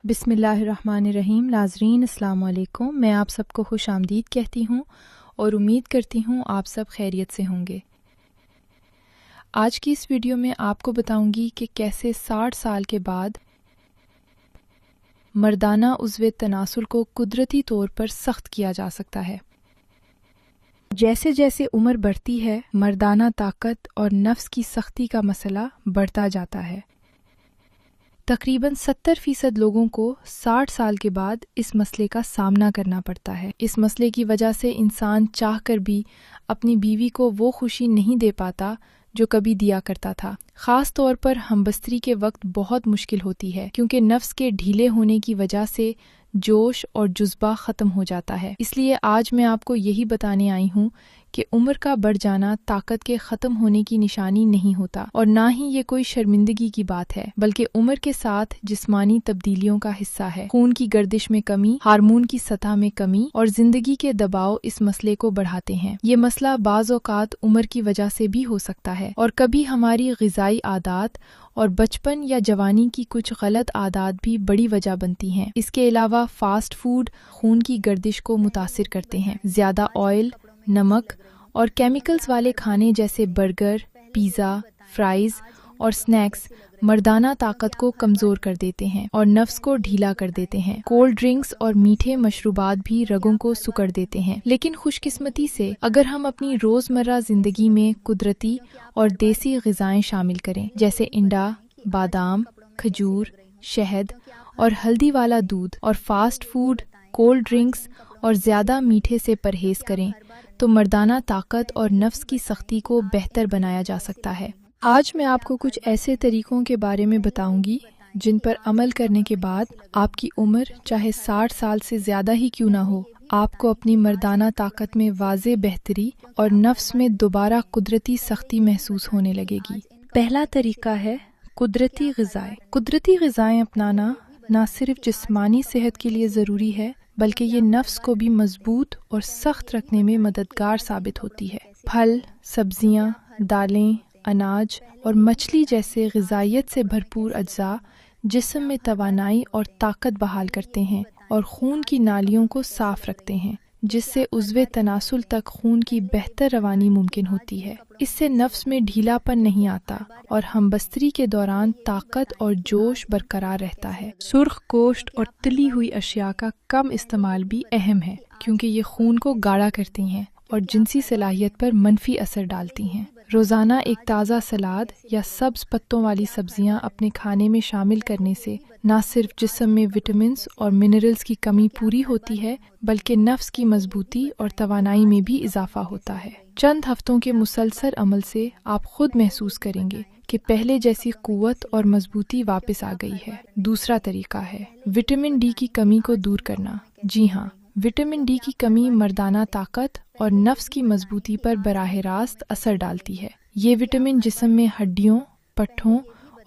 بسم اللہ الرحمن الرحیم۔ ناظرین السلام علیکم، میں آپ سب کو خوش آمدید کہتی ہوں اور امید کرتی ہوں آپ سب خیریت سے ہوں گے۔ آج کی اس ویڈیو میں آپ کو بتاؤں گی کہ کیسے 60 سال کے بعد مردانہ عضو تناسل کو قدرتی طور پر سخت کیا جا سکتا ہے۔ جیسے جیسے عمر بڑھتی ہے، مردانہ طاقت اور نفس کی سختی کا مسئلہ بڑھتا جاتا ہے۔ تقریباً 70% لوگوں کو 60 سال کے بعد اس مسئلے کا سامنا کرنا پڑتا ہے۔ اس مسئلے کی وجہ سے انسان چاہ کر بھی اپنی بیوی کو وہ خوشی نہیں دے پاتا جو کبھی دیا کرتا تھا۔ خاص طور پر ہمبستری کے وقت بہت مشکل ہوتی ہے، کیونکہ نفس کے ڈھیلے ہونے کی وجہ سے جوش اور جذبہ ختم ہو جاتا ہے۔ اس لیے آج میں آپ کو یہی بتانے آئی ہوں کہ عمر کا بڑھ جانا طاقت کے ختم ہونے کی نشانی نہیں ہوتا، اور نہ ہی یہ کوئی شرمندگی کی بات ہے، بلکہ عمر کے ساتھ جسمانی تبدیلیوں کا حصہ ہے۔ خون کی گردش میں کمی، ہارمون کی سطح میں کمی اور زندگی کے دباؤ اس مسئلے کو بڑھاتے ہیں۔ یہ مسئلہ بعض اوقات عمر کی وجہ سے بھی ہو سکتا ہے، اور کبھی ہماری غذائی عادات اور بچپن یا جوانی کی کچھ غلط عادات بھی بڑی وجہ بنتی ہیں۔ اس کے علاوہ فاسٹ فوڈ خون کی گردش کو متاثر کرتے ہیں۔ زیادہ آئل، نمک اور کیمیکلز والے کھانے جیسے برگر، پیزا، فرائز اور سنیکس مردانہ طاقت کو کمزور کر دیتے ہیں اور نفس کو ڈھیلا کر دیتے ہیں۔ کولڈ ڈرنکس اور میٹھے مشروبات بھی رگوں کو سکڑ دیتے ہیں۔ لیکن خوش قسمتی سے اگر ہم اپنی روزمرہ زندگی میں قدرتی اور دیسی غذائیں شامل کریں، جیسے انڈا، بادام، کھجور، شہد اور ہلدی والا دودھ، اور فاسٹ فوڈ، کولڈ ڈرنکس اور زیادہ میٹھے سے پرہیز کریں، تو مردانہ طاقت اور نفس کی سختی کو بہتر بنایا جا سکتا ہے۔ آج میں آپ کو کچھ ایسے طریقوں کے بارے میں بتاؤں گی جن پر عمل کرنے کے بعد آپ کی عمر چاہے 60 سال سے زیادہ ہی کیوں نہ ہو، آپ کو اپنی مردانہ طاقت میں واضح بہتری اور نفس میں دوبارہ قدرتی سختی محسوس ہونے لگے گی۔ پہلا طریقہ ہے قدرتی غذائیں۔ قدرتی غذائیں اپنانا نہ صرف جسمانی صحت کے لیے ضروری ہے، بلکہ یہ نفس کو بھی مضبوط اور سخت رکھنے میں مددگار ثابت ہوتی ہے۔ پھل، سبزیاں، دالیں، اناج اور مچھلی جیسے غذائیت سے بھرپور اجزاء جسم میں توانائی اور طاقت بحال کرتے ہیں اور خون کی نالیوں کو صاف رکھتے ہیں، جس سے عضو تناسل تک خون کی بہتر روانی ممکن ہوتی ہے۔ اس سے نفس میں ڈھیلا پن نہیں آتا اور ہمبستری کے دوران طاقت اور جوش برقرار رہتا ہے۔ سرخ گوشت اور تلی ہوئی اشیاء کا کم استعمال بھی اہم ہے، کیونکہ یہ خون کو گاڑھا کرتی ہیں اور جنسی صلاحیت پر منفی اثر ڈالتی ہیں۔ روزانہ ایک تازہ سلاد یا سبز پتوں والی سبزیاں اپنے کھانے میں شامل کرنے سے نہ صرف جسم میں وٹامنز اور منرلز کی کمی پوری ہوتی ہے، بلکہ نفس کی مضبوطی اور توانائی میں بھی اضافہ ہوتا ہے۔ چند ہفتوں کے مسلسل عمل سے آپ خود محسوس کریں گے کہ پہلے جیسی قوت اور مضبوطی واپس آ گئی ہے۔ دوسرا طریقہ ہے وٹامن ڈی کی کمی کو دور کرنا۔ جی ہاں، وٹامن ڈی کی کمی مردانہ طاقت اور نفس کی مضبوطی پر براہ راست اثر ڈالتی ہے۔ یہ وٹامن جسم میں ہڈیوں، پٹھوں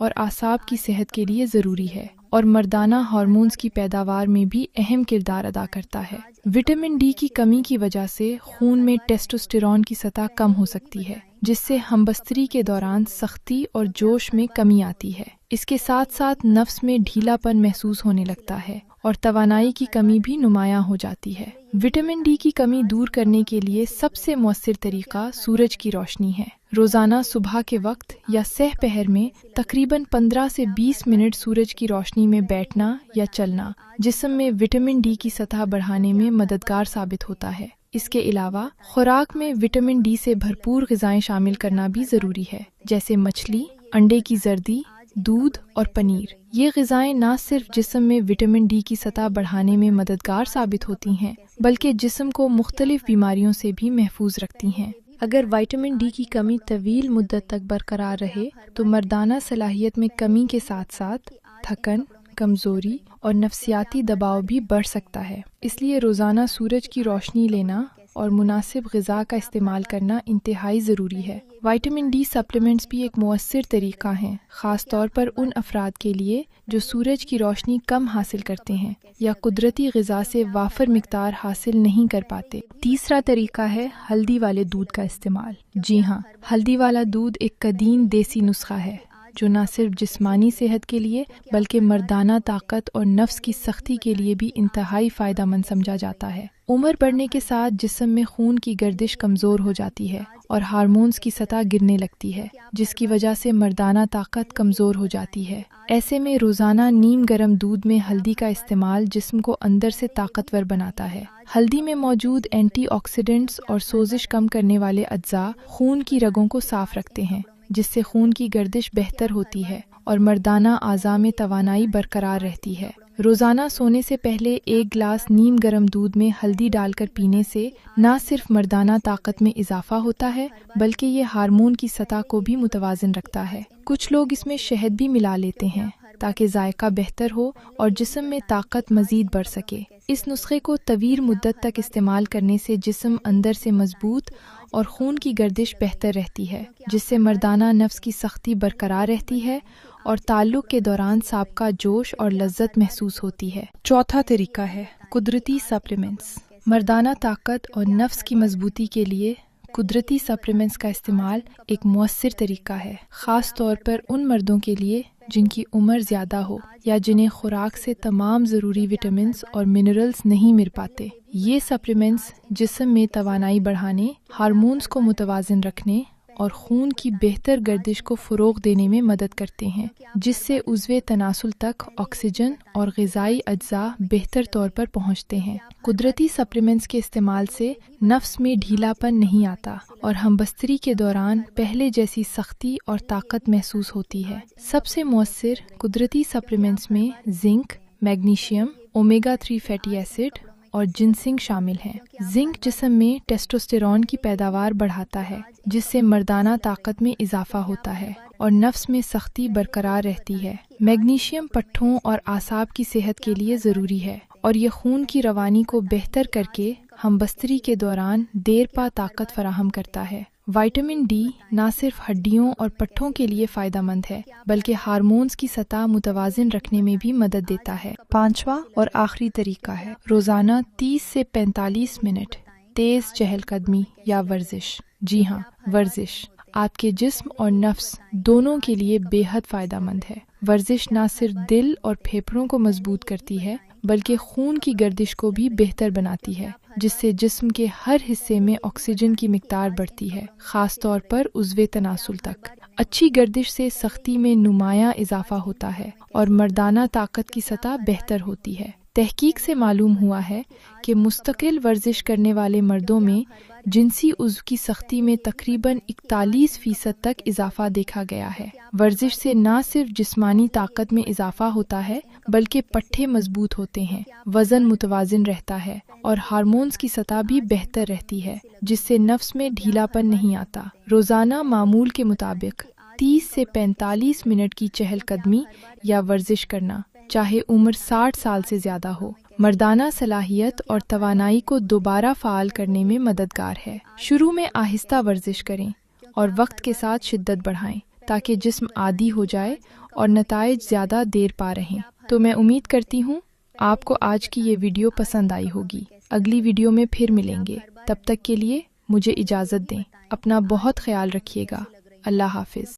اور اعصاب کی صحت کے لیے ضروری ہے، اور مردانہ ہارمونز کی پیداوار میں بھی اہم کردار ادا کرتا ہے۔ وٹامن ڈی کی کمی کی وجہ سے خون میں ٹیسٹوسٹیرون کی سطح کم ہو سکتی ہے، جس سے ہمبستری کے دوران سختی اور جوش میں کمی آتی ہے۔ اس کے ساتھ ساتھ نفس میں ڈھیلا پن محسوس ہونے لگتا ہے اور توانائی کی کمی بھی نمایاں ہو جاتی ہے۔ وٹامن ڈی کی کمی دور کرنے کے لیے سب سے مؤثر طریقہ سورج کی روشنی ہے۔ روزانہ صبح کے وقت یا سہ پہر میں تقریباً 15 سے 20 منٹ سورج کی روشنی میں بیٹھنا یا چلنا جسم میں وٹامن ڈی کی سطح بڑھانے میں مددگار ثابت ہوتا ہے۔ اس کے علاوہ خوراک میں وٹامن ڈی سے بھرپور غذائیں شامل کرنا بھی ضروری ہے، جیسے مچھلی، انڈے کی زردی، دودھ اور پنیر۔ یہ غذائیں نہ صرف جسم میں وٹامن ڈی کی سطح بڑھانے میں مددگار ثابت ہوتی ہیں، بلکہ جسم کو مختلف بیماریوں سے بھی محفوظ رکھتی ہیں۔ اگر وٹامن ڈی کی کمی طویل مدت تک برقرار رہے تو مردانہ صلاحیت میں کمی کے ساتھ ساتھ تھکن، کمزوری اور نفسیاتی دباؤ بھی بڑھ سکتا ہے۔ اس لیے روزانہ سورج کی روشنی لینا اور مناسب غذا کا استعمال کرنا انتہائی ضروری ہے۔ وٹامن ڈی سپلیمنٹس بھی ایک مؤثر طریقہ ہیں، خاص طور پر ان افراد کے لیے جو سورج کی روشنی کم حاصل کرتے ہیں یا قدرتی غذا سے وافر مقدار حاصل نہیں کر پاتے۔ تیسرا طریقہ ہے ہلدی والے دودھ کا استعمال۔ جی ہاں، ہلدی والا دودھ ایک قدیم دیسی نسخہ ہے جو نہ صرف جسمانی صحت کے لیے بلکہ مردانہ طاقت اور نفس کی سختی کے لیے بھی انتہائی فائدہ مند سمجھا جاتا ہے۔ عمر بڑھنے کے ساتھ جسم میں خون کی گردش کمزور ہو جاتی ہے اور ہارمونز کی سطح گرنے لگتی ہے، جس کی وجہ سے مردانہ طاقت کمزور ہو جاتی ہے۔ ایسے میں روزانہ نیم گرم دودھ میں ہلدی کا استعمال جسم کو اندر سے طاقتور بناتا ہے۔ ہلدی میں موجود اینٹی آکسیڈنٹس اور سوزش کم کرنے والے اجزاء خون کی رگوں کو صاف رکھتے ہیں، جس سے خون کی گردش بہتر ہوتی ہے اور مردانہ اعضاء میں توانائی برقرار رہتی ہے۔ روزانہ سونے سے پہلے 1 گلاس نیم گرم دودھ میں ہلدی ڈال کر پینے سے نہ صرف مردانہ طاقت میں اضافہ ہوتا ہے بلکہ یہ ہارمون کی سطح کو بھی متوازن رکھتا ہے۔ کچھ لوگ اس میں شہد بھی ملا لیتے ہیں تاکہ ذائقہ بہتر ہو اور جسم میں طاقت مزید بڑھ سکے۔ اس نسخے کو طویل مدت تک استعمال کرنے سے جسم اندر سے مضبوط اور خون کی گردش بہتر رہتی ہے، جس سے مردانہ نفس کی سختی برقرار رہتی ہے اور تعلق کے دوران سابقہ جوش اور لذت محسوس ہوتی ہے۔ چوتھا طریقہ ہے قدرتی سپلیمنٹس۔ مردانہ طاقت اور نفس کی مضبوطی کے لیے قدرتی سپلیمنٹس کا استعمال ایک مؤثر طریقہ ہے، خاص طور پر ان مردوں کے لیے جن کی عمر زیادہ ہو یا جنہیں خوراک سے تمام ضروری وٹامنس اور منرلز نہیں مل پاتے۔ یہ سپلیمنٹس جسم میں توانائی بڑھانے، ہارمونز کو متوازن رکھنے اور خون کی بہتر گردش کو فروغ دینے میں مدد کرتے ہیں، جس سے عضو تناسل تک آکسیجن اور غذائی اجزاء بہتر طور پر پہنچتے ہیں۔ قدرتی سپلیمنٹس کے استعمال سے نفس میں ڈھیلا پن نہیں آتا اور ہم بستری کے دوران پہلے جیسی سختی اور طاقت محسوس ہوتی ہے۔ سب سے مؤثر قدرتی سپلیمنٹس میں zinc, magnesium, omega 3 fatty acid اور جنسنگ شامل ہیں۔ زنک جسم میں ٹیسٹوسٹیرون کی پیداوار بڑھاتا ہے، جس سے مردانہ طاقت میں اضافہ ہوتا ہے اور نفس میں سختی برقرار رہتی ہے۔ میگنیشیم پٹھوں اور اعصاب کی صحت کے لیے ضروری ہے اور یہ خون کی روانی کو بہتر کر کے ہم بستری کے دوران دیر پا طاقت فراہم کرتا ہے۔ وٹامن ڈی نہ صرف ہڈیوں اور پٹھوں کے لیے فائدہ مند ہے بلکہ ہارمونز کی سطح متوازن رکھنے میں بھی مدد دیتا ہے۔ پانچواں اور آخری طریقہ ہے روزانہ 30 سے 45 منٹ تیز چہل قدمی یا ورزش۔ جی ہاں، ورزش آپ کے جسم اور نفس دونوں کے لیے بے حد فائدہ مند ہے۔ ورزش نہ صرف دل اور پھیپھڑوں کو مضبوط کرتی ہے بلکہ خون کی گردش کو بھی بہتر بناتی ہے، جس سے جسم کے ہر حصے میں آکسیجن کی مقدار بڑھتی ہے، خاص طور پر عضو تناسل تک۔ اچھی گردش سے سختی میں نمایاں اضافہ ہوتا ہے اور مردانہ طاقت کی سطح بہتر ہوتی ہے۔ تحقیق سے معلوم ہوا ہے کہ مستقل ورزش کرنے والے مردوں میں جنسی عضو کی سختی میں تقریباً 41% تک اضافہ دیکھا گیا ہے۔ ورزش سے نہ صرف جسمانی طاقت میں اضافہ ہوتا ہے بلکہ پٹھے مضبوط ہوتے ہیں، وزن متوازن رہتا ہے اور ہارمونز کی سطح بھی بہتر رہتی ہے، جس سے نفس میں ڈھیلا پن نہیں آتا۔ روزانہ معمول کے مطابق 30 سے 45 منٹ کی چہل قدمی یا ورزش کرنا، چاہے عمر 60 سال سے زیادہ ہو، مردانہ صلاحیت اور توانائی کو دوبارہ فعال کرنے میں مددگار ہے۔ شروع میں آہستہ ورزش کریں اور وقت کے ساتھ شدت بڑھائیں تاکہ جسم عادی ہو جائے اور نتائج زیادہ دیر پا رہیں۔ تو میں امید کرتی ہوں آپ کو آج کی یہ ویڈیو پسند آئی ہوگی۔ اگلی ویڈیو میں پھر ملیں گے، تب تک کے لیے مجھے اجازت دیں۔ اپنا بہت خیال رکھیے گا۔ اللہ حافظ۔